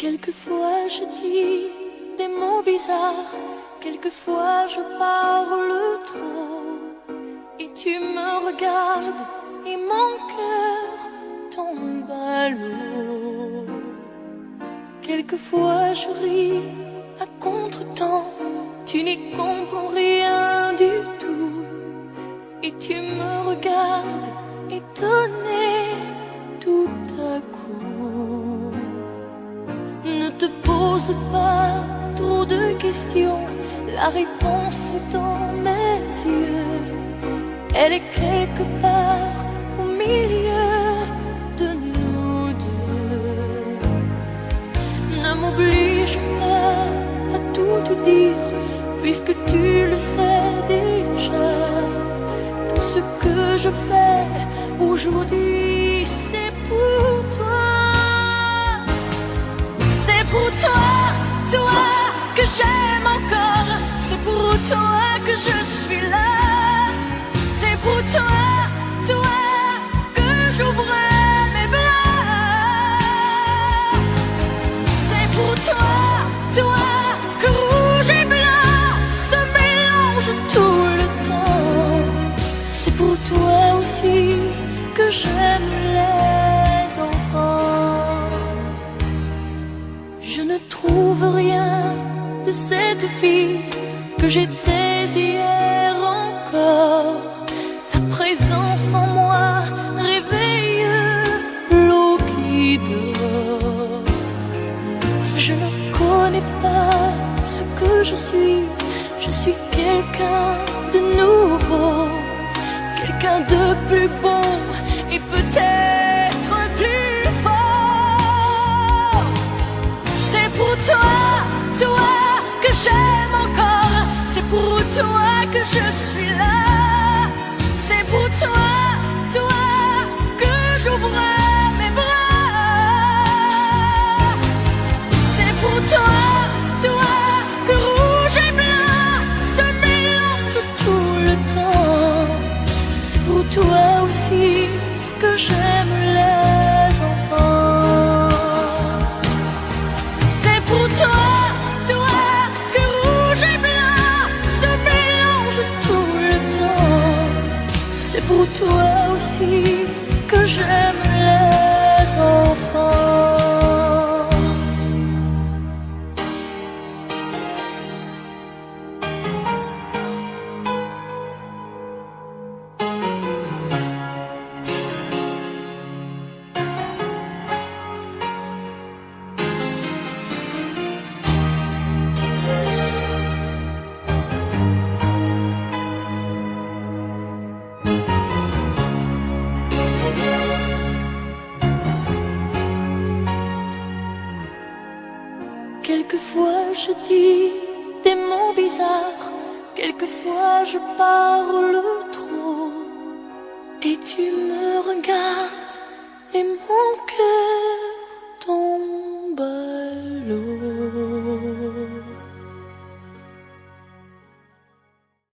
Quelquefois je dis des mots bizarres, quelquefois je parle trop, et tu me regardes et mon cœur tombe à l'eau. Quelquefois je ris à contre-temps, tu n'y comprends rien du tout, et tu me regardes étonné tout à coup. Ne te pose pas trop de questions, la réponse est dans mes yeux. Elle est quelque part au milieu de nous deux. Ne m'oblige pas à tout te dire, puisque tu le sais déjà. Tout ce que je fais aujourd'hui, c'est pour toi. C'est pour toi, toi que j'aime encore. C'est pour toi que je suis là. C'est pour toi, toi que j'ouvre mes bras. C'est pour toi, toi que rouge et blanc se mélangent tout le temps. C'est pour toi aussi que j'aime les enfants. Je ne trouve rien de cette fille que j'étais hier encore. Ta présence en moi réveille l'eau qui dort. Je ne connais pas ce que je suis quelqu'un de nouveau, quelqu'un de plus beau et peut-être plus fort. C'est pour toi, toi que j'aime encore. C'est pour toi que je suis là. C'est pour toi, toi que j'ouvre mes bras. C'est pour toi, toi que rouge et blanc se mélangent tout le temps. C'est pour toi aussi que j'aime les enfants. C'est pour toi, toi que rouge et blanc se mélangent tout le temps. C'est pour toi aussi que j'aime les enfants. Quelquefois je dis des mots bizarres, quelquefois je parle trop, et tu me regardes et mon